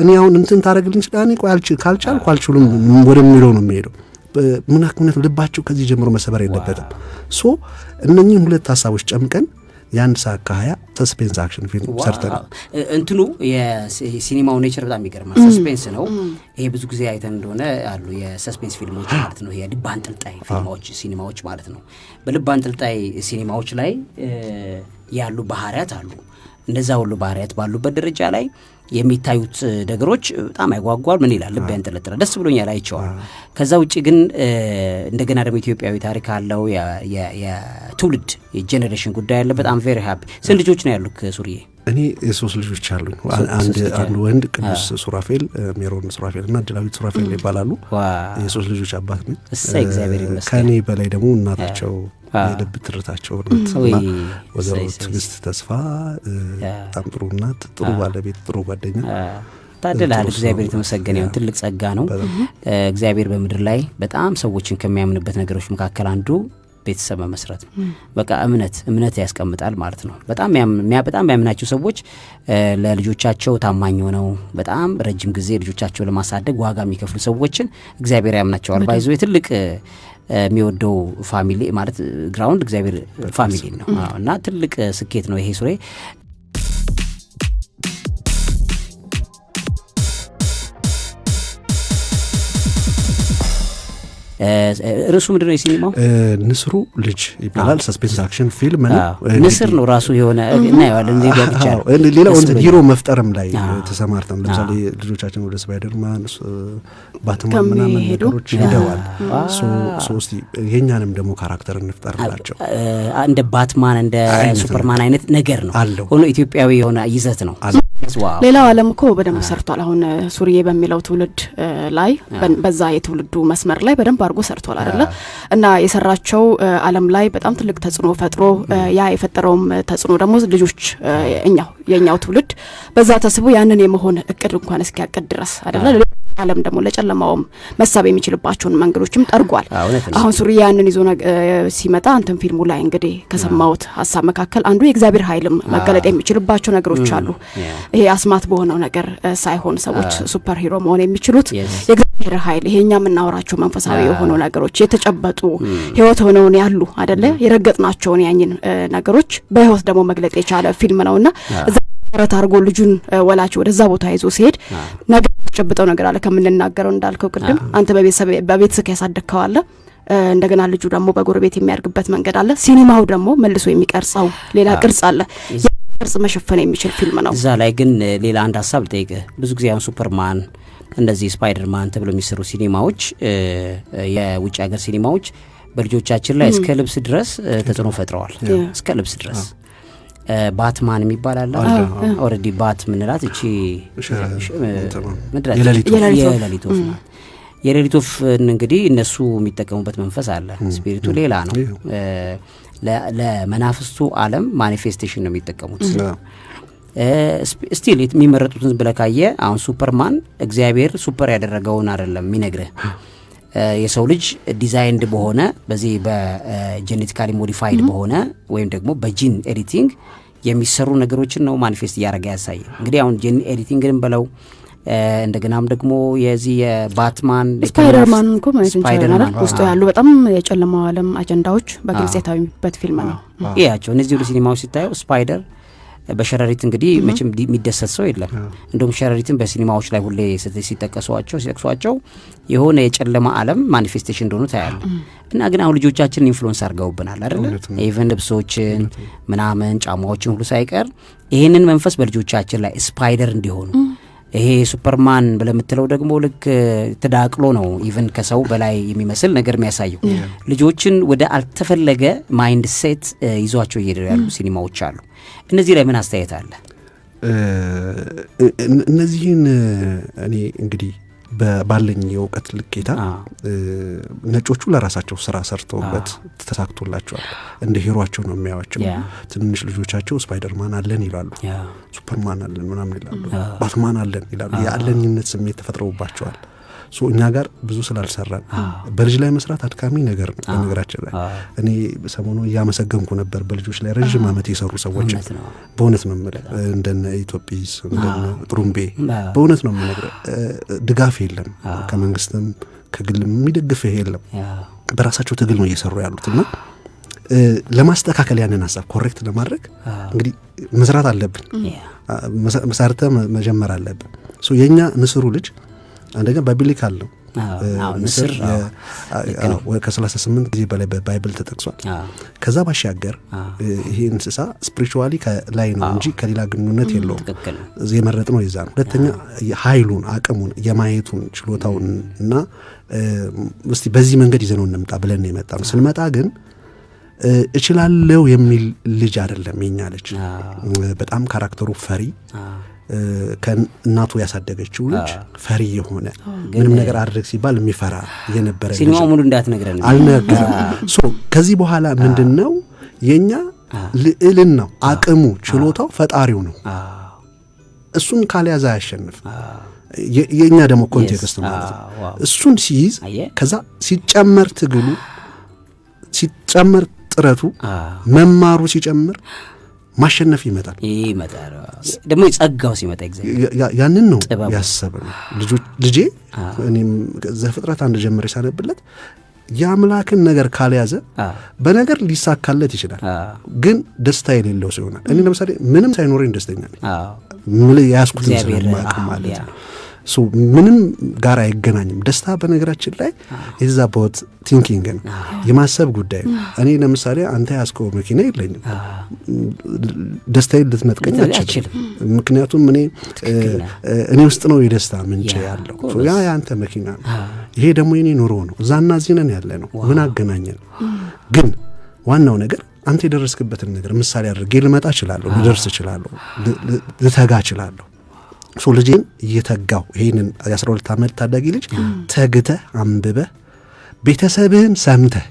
እኔ አሁን እንትን ታረግልኝ ይችላል ካልቻልኩ አልችሉም ወደሚለው ነው የሚሄደው። ምክንያቱም ልባቸው ከዚህ ጀምሮ መሰበር የለበትም። ሶ እነኚህን ሁለት ሀሳቦች ጨምቀን የአንድ ሰዓት ከ20 ሰስፔንስ አክሽን ፊልም ሰርተናል። እንትኑ የሲኒማው ኔቸር በጣም ይገርማል። ሰስፔንስ ነው። ይሄ ብዙ ጊዜ አይተን እንደሆነ አሉ የሰስፔንስ ፊልሞች ማለት ነው። የልብ አንጠልጣይ ፊልሞች ሲኒማዎች ማለት ነው። በልብ አንጠልጣይ ሲኒማዎች ላይ ያሉ ባህሪያት አሉ። እንደዛ ሁሉ ባህሪያት ባሉበት ደረጃ ላይ የሚታዩት ነገሮች በጣም ያጓጓል። ምን ይላል ልብ ያንጠለጥላል። ደስ ብሎኛል አይቼዋል። ከዛ ውጪ ግን እንደገና ደግሞ ኢትዮጵያዊ ታሪክ አለው። የትውልድ የጄኔሬሽን ጉዳይ አለ። በጣም ቬሪ ሃፒ። ስንት ልጆች ነው ያሉት ሱሪዬ? እኔ 3 ልጆች አሉኝ። አንድ ወንድ ቅዱስ ሱራፌል፣ ሜሮን ሱራፌል እና ድላዊት ሱራፌል ይባላሉ። የ3 ልጆች አባት ነኝ። እግዚአብሔር ይመስገን። ከኔ በላይ ደግሞ እናታቸው የልብ ትርታቸው ወይዘሮ ትዕግስት ተስፋ በጣም ጥሩ እናት፣ ጥሩ ባለቤት፣ ጥሩ ጓደኛ ታደላል። እግዚአብሔር የተመሰገነ ይሁን። ትልቅ ጸጋ ነው። እግዚአብሔር በምድር ላይ በጣም ሰዎችን ከሚያምንበት ነገሮች መካከል አንዱ ቤተሰብ መመስረት ነው። በቃ እምነት ያስቀምጣል ማለት ነው። በጣም ያምናቸው ሰዎች ለልጆቻቸው ታማኝ ሆነው በጣም ረጅም ጊዜ ልጆቻቸው ለማሳደግ ዋጋ የሚከፍሉ ሰዎችን እግዚአብሔር ያምናቸዋል። ባይዞ ትልቅ የሚወደው ፋሚሊ ማለት ግራውንድ እግዚአብሔር ፋሚሊ ነው እና ትልቅ ስኬት ነው ይሄ ሱሬ። ርዕሱ ምንድነው? የሲኒማው ንስሩ ልጅ ይባላል። ሰስፔንስ አክሽን ፊልም ነው። ንስር ነው ራሱ የሆነ እናየዋለን። እንዴ ያብቻለሁ ሌላው ሂሮ መፍጠርም ላይ ተሰማርተን ለምሳሌ ልጆቻችን ወደ ስፓይደርማን ባትማን ምናምን ነገሮች ሄደዋል። ሶስቲ የኛንም ደግሞ ካራክተር እንፍጠርላቸው እንደ ባትማን እንደ ሱፐርማን አይነት ነገር ነው ሆኖ ኢትዮጵያዊ የሆነ ይዘት ነው። ሌላው ዓለም እኮ በደንብ ሰርቷል። አሁን ሱሪዬ በሚለው ትውልድ ላይ በዛ የትውልዱ መስመር ላይ በደንብ አድርጎ ሰርቷል አይደለ? እና የሰራቸው ዓለም ላይ በጣም ትልቅ ተጽዕኖ ፈጥሮ ያ የፈጠረውም ተጽዕኖ ደግሞ ልጆች የኛው ትውልድ በዛ ተስቦ ያንን የመሆን እቅድ እንኳን እስኪያቅድ ድረስ አይደለ? ዓለም ደግሞ ለጨለማውም መሳብ የሚችልባቸውን መንገዶችም ጠርጓል። አሁን ሱሪዬ ያንን ይዞ ሲመጣ አንተም ፊልሙ ላይ እንግዲህ ከሰማሁት ሀሳብ መካከል አንዱ የእግዚአብሔር ኃይልም መገለጥ የሚችልባቸው ነገሮች አሉ። ይሄ አስማት በሆነው ነገር ሳይሆን ሰዎች ሱፐር ሂሮ መሆን የሚችሉት የእግዚአብሔር ኃይል ይሄኛ የምናወራቸው መንፈሳዊ የሆኑ ነገሮች የተጨበጡ ህይወት ሆነውን ያሉ አይደለ? የረገጥናቸውን ያኝን ነገሮች በህይወት ደግሞ መግለጥ የቻለ ፊልም ነውና ረት አድርጎ ልጁን ወላጅ ወደዛ ቦታ ይዞ ሲሄድ ነገር ተጨብጠው ነገር አለ ከምንናገረው እንዳልከው ቅድም አንተ በቤተሰብ ያሳደግከው አለ እንደገና ልጁ ደግሞ በጎረቤት የሚያርግበት መንገድ አለ። ሲኒማው ደግሞ መልሶ የሚቀርጸው ሌላ ቅርጽ አለ። ቅርጽ መሸፈን የሚችል ፊልም ነው። እዛ ላይ ግን ሌላ አንድ ሀሳብ ልጠይቅ። ብዙ ጊዜ አሁን ሱፐርማን እንደዚህ ስፓይደርማን ተብሎ የሚሰሩ ሲኒማዎች የውጭ ሀገር ሲኒማዎች በልጆቻችን ላይ እስከ ልብስ ድረስ ተጽዕኖ ፈጥረዋል። እስከ ልብስ ድረስ ባትማን የሚባል አለ ኦሬዲ ባት ምንላት እቺ የሌሊት ወፍ እንግዲህ እነሱ የሚጠቀሙበት መንፈስ አለ። ስፒሪቱ ሌላ ነው። ለመናፍስቱ ዓለም ማኒፌስቴሽን ነው የሚጠቀሙት። ስቲል የሚመረጡትን ብለካየ አሁን ሱፐርማን እግዚአብሔር ሱፐር ያደረገውን አይደለም የሚነግርህ የሰው ልጅ ዲዛይንድ በሆነ በዚህ በጄኔቲካሊ ሞዲፋይድ በሆነ ወይም ደግሞ በጂን ኤዲቲንግ የሚሰሩ ነገሮችን ነው ማኒፌስት እያደረገ ያሳይ። እንግዲህ አሁን ጂን ኤዲቲንግን በለው እንደገናም ደግሞ የዚህ የባትማን ስፓይደርማን እኮ ማለት እንችላለን ውስጡ ያሉ በጣም የጨለማው ዓለም አጀንዳዎች በግልጽ የታዩበት ፊልም ነው። ያቸው እነዚህ ሁሉ ሲኒማዎች ሲታዩ ስፓይደር በሸረሪት እንግዲህ መቼም የሚደሰት ሰው የለም። እንደውም ሸረሪትን በሲኒማዎች ላይ ሁሌ ሲጠቅሷቸው የሆነ የጨለማ ዓለም ማኒፌስቴሽን እንደሆኑ ታያለ። እና ግን አሁን ልጆቻችን ኢንፍሉዌንስ አድርገውብናል አይደል? ኢቨን ልብሶችን ምናምን ጫማዎችን ሁሉ ሳይቀር ይሄንን መንፈስ በልጆቻችን ላይ ስፓይደር እንዲሆኑ ይሄ ሱፐርማን ብለምትለው ደግሞ ልክ ተዳቅሎ ነው ኢቨን ከሰው በላይ የሚመስል ነገር የሚያሳየው። ልጆችን ወደ አልተፈለገ ማይንድ ሴት ይዟቸው እየሄዱ ያሉ ሲኒማዎች አሉ። እነዚህ ላይ ምን አስተያየት አለ? እነዚህን እኔ እንግዲህ ባለኝ የእውቀት ልኬታ ነጮቹ ለራሳቸው ስራ ሰርተውበት ተሳክቶላቸዋል። እንደ ሂሯቸው ነው የሚያዩዋቸው። ትንንሽ ልጆቻቸው ስፓይደርማን አለን ይላሉ፣ ሱፐርማን አለን ምናምን ይላሉ፣ ባትማን አለን ይላሉ። የአለኝነት ስሜት ተፈጥረውባቸዋል። እኛ ጋር ብዙ ስላልሰራን በልጅ ላይ መስራት አድካሚ ነገር ነው። በነገራችን ላይ እኔ ሰሞኑ እያመሰገንኩ ነበር በልጆች ላይ ረጅም ዓመት የሰሩ ሰዎች። በእውነት ነው የምልህ እንደነ ኢትዮጲስ እንደነ ጥሩምቤ በእውነት ነው የምነግርህ። ድጋፍ የለም ከመንግስትም ከግልም የሚደግፍህ የለም። በራሳቸው ትግል ነው እየሰሩ ያሉት እና ለማስተካከል ያንን ሀሳብ ኮሬክት ለማድረግ እንግዲህ መስራት አለብን። መሰርተ መጀመር አለብን። የእኛ ንስሩ ልጅ አንደኛ ባይብሊካል ነው። ንስር ከ38 ጊዜ በላይ በባይብል ተጠቅሷል። ከዛ ባሻገር ይሄ እንስሳ ስፒሪቹዋሊ ከላይ ነው እንጂ ከሌላ ግንኙነት የለውም። የመረጥ ነው የዛ ነው። ሁለተኛ ኃይሉን፣ አቅሙን፣ የማየቱን ችሎታውን እና እስቲ በዚህ መንገድ ይዘነው እንምጣ ብለን የመጣ ነው። ስንመጣ ግን እችላለሁ የሚል ልጅ አይደለም የኛ ልጅ። በጣም ካራክተሩ ፈሪ ከእናቱ ያሳደገችው ልጅ ፈሪ የሆነ ምንም ነገር አድርግ ሲባል የሚፈራ የነበረ ልጅ ሲኒማው ሙሉ እንዳትነግረን አልነገረም። ከዚህ በኋላ ምንድነው የኛ ልዕልናው፣ አቅሙ፣ ችሎታው ፈጣሪው ነው። እሱን ካልያዘ አያሸንፍ። የኛ ደግሞ ኮንቴክስት ማለት ነው። እሱን ሲይዝ ከዛ ሲጨመር ትግሉ ሲጨምር ጥረቱ መማሩ ሲጨምር ማሸነፍ ይመጣል ደግሞ ጸጋው ሲመጣ ያንን ነው ያሰበው ልጄ እኔም ዘፍጥረት 1 ጀምሬ ሳነብለት የአምላክን ነገር ካልያዘ በነገር ሊሳካለት ይችላል ግን ደስታ የሌለው ሰው ይሆናል። እኔ ለምሳሌ ምንም ሳይኖረኝ ደስተኛ ነኝ ምን ያስኩት ስለማውቅ ማለት ነው። ምንም ጋር አይገናኝም ደስታ። በነገራችን ላይ ኢዝ አባውት ቲንኪንግ ነው የማሰብ ጉዳይ ነው። እኔ ለምሳሌ አንተ ያስከው መኪና የለኝም ደስታዬን ልትነጥቀኝ አትችልም። ምክንያቱም እኔ ውስጥ ነው የደስታ ምንጭ ያለው። ያ ያንተ መኪና ነው፣ ይሄ ደግሞ የኔ ኑሮ ነው። እዛና እዚህ ነን ያለ ነው። ምን አገናኘን? ግን ዋናው ነገር አንተ የደረስክበትን ነገር ምሳሌ አድርጌ ልመጣ እችላለሁ፣ ልደርስ እችላለሁ፣ ልተጋ እችላለሁ። ልጄን እየተጋው ይሄንን የ12 ዓመት ታዳጊ ልጅ ተግተህ አንብበህ ቤተሰብህን ሰምተህ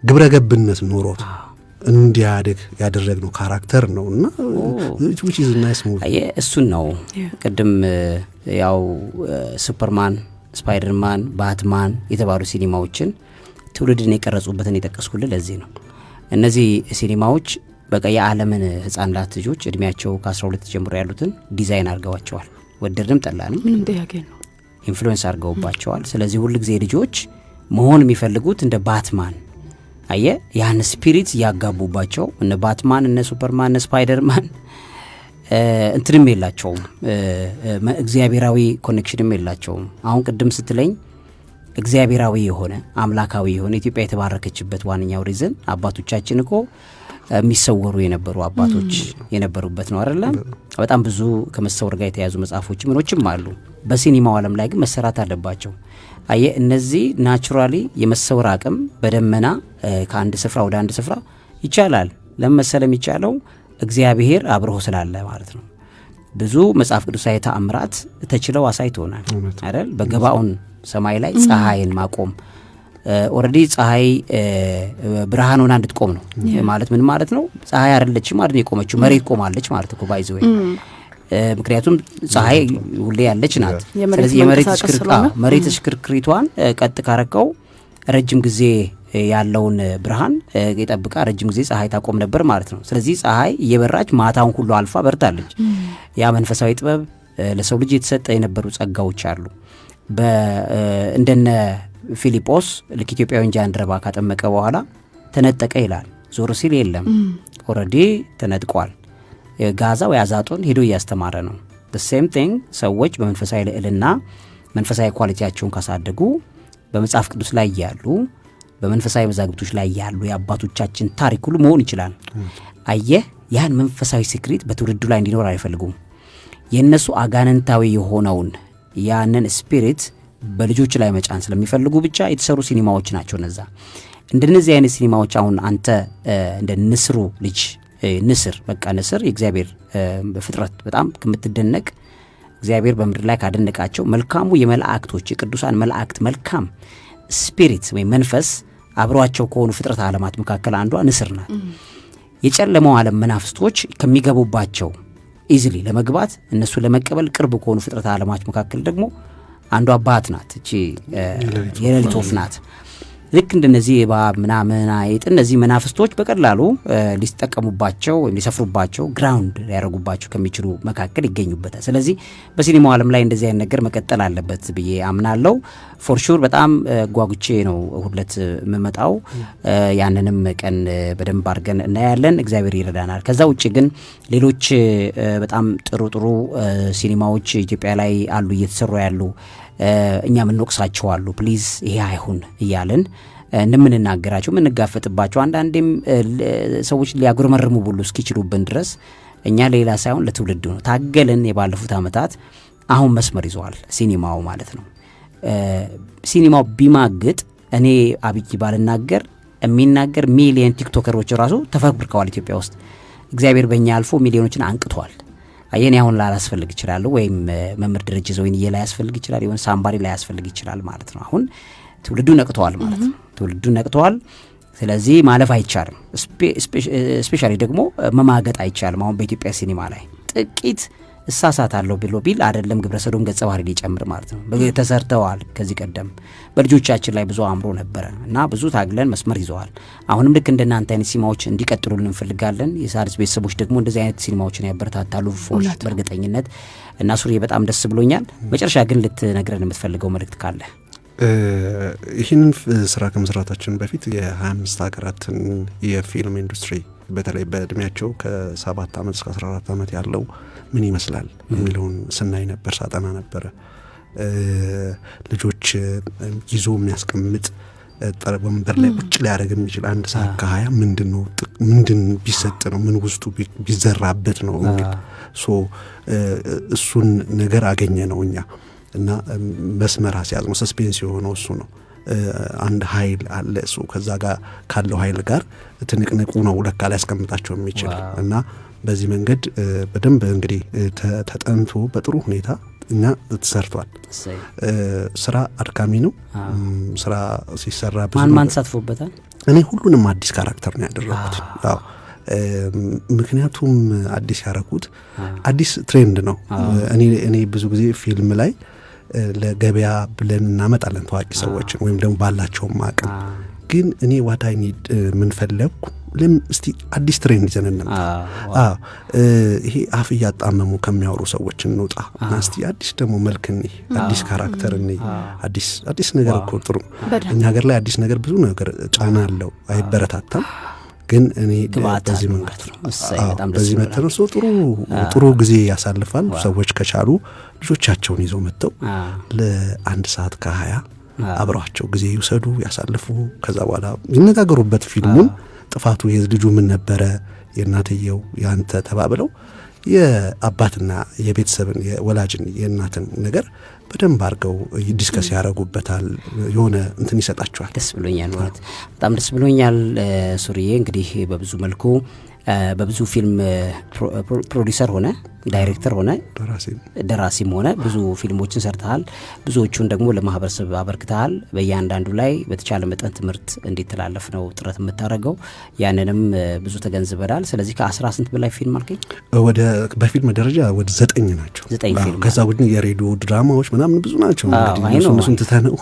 ግብረ ገብነት ኖሮት እንዲያድግ ያደረግነው ካራክተር ነውና which is nice movie እሱን ነው ቅድም ያው ሱፐርማን፣ ስፓይደርማን፣ ባትማን የተባሉ ሲኒማዎችን ትውልድን የቀረጹበትን የጠቀስኩልህ ለዚህ ነው። እነዚህ ሲኒማዎች በቃ የዓለምን ህፃናት ልጆች እድሜያቸው ከ12 ጀምሮ ያሉትን ዲዛይን አድርገዋቸዋል። ወደድንም ጠላንም ምንም ጥያቄ ነው ኢንፍሉዌንስ አድርገውባቸዋል። ስለዚህ ሁሉ ጊዜ ልጆች መሆን የሚፈልጉት እንደ ባትማን ያን ስፒሪት ያጋቡባቸው እነ ባትማን እነ ሱፐርማን እነ ስፓይደርማን እንትንም የላቸውም እግዚአብሔራዊ ኮኔክሽንም የላቸውም። አሁን ቅድም ስትለኝ እግዚአብሔራዊ የሆነ አምላካዊ የሆነ ኢትዮጵያ የተባረከችበት ዋነኛው ሪዝን አባቶቻችን እኮ የሚሰወሩ የነበሩ አባቶች የነበሩበት ነው አይደል? በጣም ብዙ ከመሰወር ጋር የተያዙ መጽሐፎች ምኖችም አሉ። በሲኒማው ዓለም ላይ ግን መሰራት አለባቸው። እነዚህ ናቹራሊ የመሰወር አቅም በደመና ከአንድ ስፍራ ወደ አንድ ስፍራ ይቻላል። ለመሰለም ይቻለው እግዚአብሔር አብረው ስላለ ማለት ነው። ብዙ መጽሐፍ ቅዱሳዊ ተአምራት ተችለው አሳይቶናል አይደል? በገባኦን ሰማይ ላይ ፀሐይን ማቆም ኦሬዲ ፀሐይ ብርሃን ሆና እንድትቆም ነው ማለት ምን ማለት ነው? ፀሐይ አይደለችም አይደል የቆመችው መሬት ቆማለች ማለት እኮ ባይዘው ምክንያቱም ፀሐይ ሁሌ ያለች ናት። ስለዚህ የመሬት ተሽክርክሪቷን ቀጥ ካረከው ረጅም ጊዜ ያለውን ብርሃን የጠብቃ ረጅም ጊዜ ፀሐይ ታቆም ነበር ማለት ነው። ስለዚህ ፀሐይ እየበራች ማታውን ሁሉ አልፋ በርታለች። ያ መንፈሳዊ ጥበብ ለሰው ልጅ የተሰጠ የነበሩ ጸጋዎች አሉ። እንደነ ፊልጶስ ልክ ኢትዮጵያዊን ጃንደረባ ካጠመቀ በኋላ ተነጠቀ ይላል። ዞር ሲል የለም ኦሬዲ ተነጥቋል። ጋዛ ወይ አዛጦን ሄዶ እያስተማረ ነው። the same thing ሰዎች በመንፈሳዊ ልዕልና መንፈሳዊ ኳሊቲያቸውን ካሳደጉ በመጽሐፍ ቅዱስ ላይ ያሉ በመንፈሳዊ መዛግብቶች ላይ ያሉ የአባቶቻችን ታሪክ ሁሉ መሆን ይችላል። አየህ ያን መንፈሳዊ ሲክሪት በትውልዱ ላይ እንዲኖር አይፈልጉም። የነሱ አጋንንታዊ የሆነውን ያንን ስፒሪት በልጆች ላይ መጫን ስለሚፈልጉ ብቻ የተሰሩ ሲኒማዎች ናቸው እነዛ። እንደነዚህ አይነት ሲኒማዎች አሁን አንተ እንደ ንስሩ ልጅ ንስር በቃ ንስር የእግዚአብሔር በፍጥረት በጣም ከምትደነቅ እግዚአብሔር በምድር ላይ ካደነቃቸው መልካሙ የመላእክቶች የቅዱሳን መላእክት መልካም ስፒሪት ወይ መንፈስ አብሯቸው ከሆኑ ፍጥረት ዓለማት መካከል አንዷ ንስር ናት። የጨለማው ዓለም መናፍስቶች ከሚገቡባቸው ኢዚሊ ለመግባት እነሱ ለመቀበል ቅርብ ከሆኑ ፍጥረት ዓለማት መካከል ደግሞ አንዷ ባት ናት። እቺ የሌሊት ወፍ ናት። ልክ እንደነዚህ እባብ ምናምን አይጥ እነዚህ መናፍስቶች በቀላሉ ሊጠቀሙባቸው ወይም ሊሰፍሩባቸው ግራውንድ ሊያደርጉባቸው ከሚችሉ መካከል ይገኙበታል። ስለዚህ በሲኒማው ዓለም ላይ እንደዚህ አይነት ነገር መቀጠል አለበት ብዬ አምናለሁ። ፎር ሹር በጣም ጓጉቼ ነው ሁለት የምመጣው። ያንንም ቀን በደንብ አድርገን እናያለን። እግዚአብሔር ይረዳናል። ከዛ ውጭ ግን ሌሎች በጣም ጥሩ ጥሩ ሲኒማዎች ኢትዮጵያ ላይ አሉ እየተሰሩ ያሉ እኛ ምንወቅሳቸው አሉ። ፕሊዝ ይሄ አይሁን እያልን እንደምንናገራቸው ምንጋፈጥባቸው አንዳንዴም ሰዎች ሊያጉረመርሙ ብሉ እስኪችሉብን ድረስ እኛ ሌላ ሳይሆን ለትውልዱ ነው ታገልን። የባለፉት ዓመታት አሁን መስመር ይዘዋል ሲኒማው ማለት ነው። ሲኒማው ቢማግጥ እኔ አብይ ባልናገር የሚናገር ሚሊየን ቲክቶከሮች ራሱ ተፈብርከዋል ኢትዮጵያ ውስጥ። እግዚአብሔር በእኛ አልፎ ሚሊዮኖችን አንቅቷል። አየኔ አሁን ላያስፈልግ ይችላል ወይም መምህር ድርጅት ዘወይን ላይ ያስፈልግ ይችላል ይሁን ሳምባሪ ላይ ያስፈልግ ይችላል ማለት ነው። አሁን ትውልዱ ነቅቷል ማለት ነው። ትውልዱ ነቅቷል። ስለዚህ ማለፍ አይቻልም። ስፔሻሊ ደግሞ መማገጥ አይቻልም። አሁን በኢትዮጵያ ሲኒማ ላይ ጥቂት እሳሳታለሁ ብሎ ቢል አይደለም ግብረ ሰዶም ገጸ ባህሪ ሊጨምር ማለት ነው። ተሰርተዋል ከዚህ ቀደም በልጆቻችን ላይ ብዙ አእምሮ ነበረ እና ብዙ ታግለን መስመር ይዘዋል። አሁንም ልክ እንደናንተ አይነት ሲኒማዎች እንዲቀጥሉልን እንፈልጋለን። የሣድስ ቤተሰቦች ደግሞ እንደዚህ አይነት ሲኒማዎችን ያበረታታሉ በእርግጠኝነት እና ሱሪዬ በጣም ደስ ብሎኛል። መጨረሻ ግን ልትነግረን የምትፈልገው መልእክት ካለ? ይህንን ስራ ከመስራታችን በፊት የ25 ሀገራትን የፊልም ኢንዱስትሪ በተለይ በእድሜያቸው ከ7 ዓመት እስከ 14 ዓመት ያለው ምን ይመስላል የሚለውን ስናይ ነበር፣ ሳጠና ነበረ። ልጆች ይዞ የሚያስቀምጥ ወንበር ላይ ቁጭ ሊያደርግ የሚችል 1 ሰዓት ከ20 ምንድን ቢሰጥ ነው ምን ውስጡ ቢዘራበት ነው የሚል እሱን ነገር አገኘ ነው እኛ እና መስመር አስያዝ ነው። ሰስፔንስ የሆነው እሱ ነው። አንድ ኃይል አለ እሱ ከዛ ጋር ካለው ኃይል ጋር ትንቅንቁ ነው ለካ ሊያስቀምጣቸው የሚችል እና በዚህ መንገድ በደንብ እንግዲህ ተጠንቶ በጥሩ ሁኔታ እኛ ተሰርቷል። ስራ አድካሚ ነው። ስራ ሲሰራ ብዙ ማን ተሳትፎበታል? እኔ ሁሉንም አዲስ ካራክተር ነው ያደረኩት። አዎ ምክንያቱም አዲስ ያረኩት አዲስ ትሬንድ ነው። እኔ ብዙ ጊዜ ፊልም ላይ ለገበያ ብለን እናመጣለን ታዋቂ ሰዎችን ወይም ደግሞ ባላቸውም አቅም፣ ግን እኔ ዋታይ ኒድ ምን ፈለግኩ እስቲ አዲስ ትሬንድ ይዘን እንምጣ። ይሄ አፍ እያጣመሙ ከሚያወሩ ሰዎች እንውጣ እና እስቲ አዲስ ደግሞ መልክ እንይ፣ አዲስ ካራክተር እንይ። አዲስ ነገር እኮ ጥሩ። እኛ ሀገር ላይ አዲስ ነገር ብዙ ነገር ጫና አለው፣ አይበረታታም። ግን እኔ በዚህ መንገድ በዚህ መተነሱ ጥሩ ጊዜ ያሳልፋል። ሰዎች ከቻሉ ልጆቻቸውን ይዘው መጥተው ለ1 ሰዓት ከ20 አብረዋቸው ጊዜ ይውሰዱ፣ ያሳልፉ። ከዛ በኋላ ይነጋገሩበት ፊልሙን ጥፋቱ የልጁ ምን ነበረ፣ የእናትየው ያንተ ተባብለው የአባትና የቤተሰብን የወላጅን የእናትን ነገር በደንብ አድርገው ዲስከስ ያደረጉበታል። የሆነ እንትን ይሰጣቸዋል። ደስ ብሎኛል ማለት በጣም ደስ ብሎኛል። ሱሪዬ እንግዲህ በብዙ መልኩ በብዙ ፊልም ፕሮዲሰር ሆነ ዳይሬክተር ሆነ ደራሲም ሆነ ብዙ ፊልሞችን ሰርተሃል። ብዙዎቹን ደግሞ ለማህበረሰብ አበርክተሃል። በእያንዳንዱ ላይ በተቻለ መጠን ትምህርት እንዲተላለፍ ነው ጥረት የምታደርገው። ያንንም ብዙ ተገንዝበናል። ስለዚህ ከ18 በላይ ፊልም አልከኝ? በፊልም ደረጃ ወደ 9 ናቸው። 9 ፊልም ከዛ ውጭ የሬዲዮ ድራማዎች ምናምን ብዙ ናቸው። እሱን ትተነው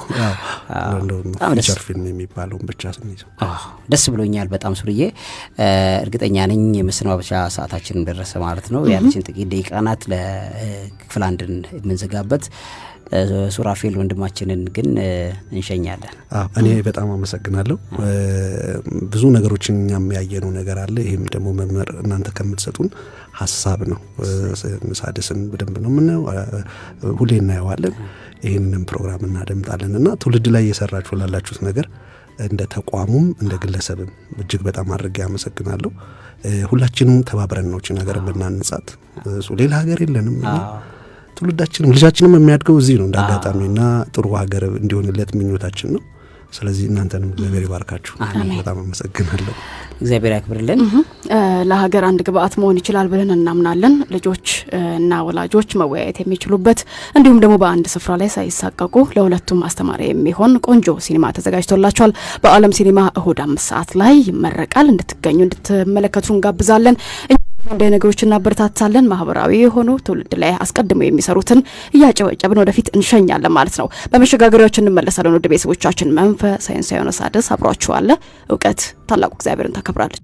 ፊቸር ፊልም የሚባለውን ብቻ ስንይዘው ደስ ብሎኛል በጣም ሱሪዬ። እርግጠኛ ነኝ የመሰናበቻ ሰዓታችንን ደረሰ ማለት ነው። ያለችን ጥቂት ደቂቃ ናት ለክፍል 1 የምንዘጋበት። ሱራፌል ወንድማችንን ግን እንሸኛለን። እኔ በጣም አመሰግናለሁ። ብዙ ነገሮችን እኛም ያየነው ነገር አለ። ይህም ደግሞ መምህር እናንተ ከምትሰጡን ሀሳብ ነው። ሣድስን በደንብ ነው የምናየው፣ ሁሌ እናየዋለን። ይህንንም ፕሮግራም እናደምጣለን እና ትውልድ ላይ እየሰራችሁ ላላችሁት ነገር እንደ ተቋሙም እንደ ግለሰብም እጅግ በጣም አድርጌ አመሰግናለሁ። ሁላችንም ተባብረን ነው ነገር ብናንጻት። ሌላ ሀገር የለንም። ትውልዳችንም ልጃችንም የሚያድገው እዚህ ነው እንዳጋጣሚና ጥሩ ሀገር እንዲሆንለት ምኞታችን ነው። ስለዚህ እናንተንም እግዚአብሔር ይባርካችሁ። በጣም አመሰግናለሁ። እግዚአብሔር ያክብርልን። ለሀገር አንድ ግብአት መሆን ይችላል ብለን እናምናለን። ልጆች እና ወላጆች መወያየት የሚችሉበት እንዲሁም ደግሞ በአንድ ስፍራ ላይ ሳይሳቀቁ ለሁለቱም አስተማሪ የሚሆን ቆንጆ ሲኒማ ተዘጋጅቶላችኋል። በዓለም ሲኒማ እሁድ 5 ሰዓት ላይ ይመረቃል። እንድትገኙ እንድትመለከቱ እንጋብዛለን። እንደ ነገሮችን እናበረታታለን። ማህበራዊ የሆኑ ትውልድ ላይ አስቀድሞ የሚሰሩትን እያጨበጨብን ወደፊት እንሸኛለን ማለት ነው። በመሸጋገሪያዎች እንመለሳለን። ወደ ቤተሰቦቻችን መንፈሳዊ ሳይንስ የሆነ ሣድስ አብሯችሁ አለ። እውቀት ታላቁ እግዚአብሔርን ታከብራለች።